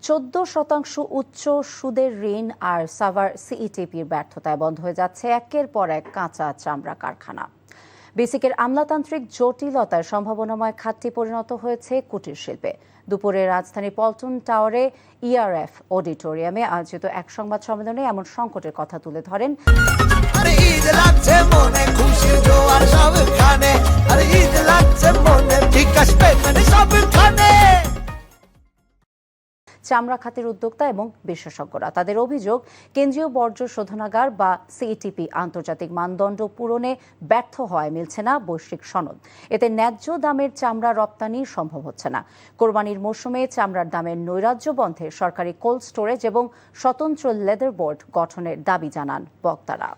14% উচ্চ সুদের ঋণ আর সাভার সিইটিপির ব্যর্থতায় বন্ধ হয়ে যাচ্ছে একের পর এক কাঁচা চামড়া কারখানা। বেসিকের আমলাতান্ত্রিক জটিলতার সম্ভাবনাময় খাতটি পরিণত হয়েছে কুটির শিল্পে। দুপুরে রাজধানীর পল্টন টাওয়ারে ইআরএফ অডিটোরিয়ামে আয়োজিত এক সংবাদ সম্মেলনে এমন সংকটের কথা তুলে ধরেন চামড়া খাতের উদ্যোক্তা এবং বিশেষজ্ঞরা। তাদের অভিযোগ, কেন্দ্রীয় বর্জ্য শোধনাগার বা সিইটিপি আন্তর্জাতিক মানদণ্ড পূরণে ব্যর্থ হওয়ায় মিলছে না বৈশ্বিক সনদ। এতে ন্যায্য দামের চামড়া রপ্তানি সম্ভব হচ্ছে না। কোরবানির মৌসুমে চামড়ার দামের নৈরাজ্য বন্ধে সরকারি কোল্ড স্টোরেজ এবং স্বতন্ত্র লেদার বোর্ড গঠনের দাবি জানান বক্তারা।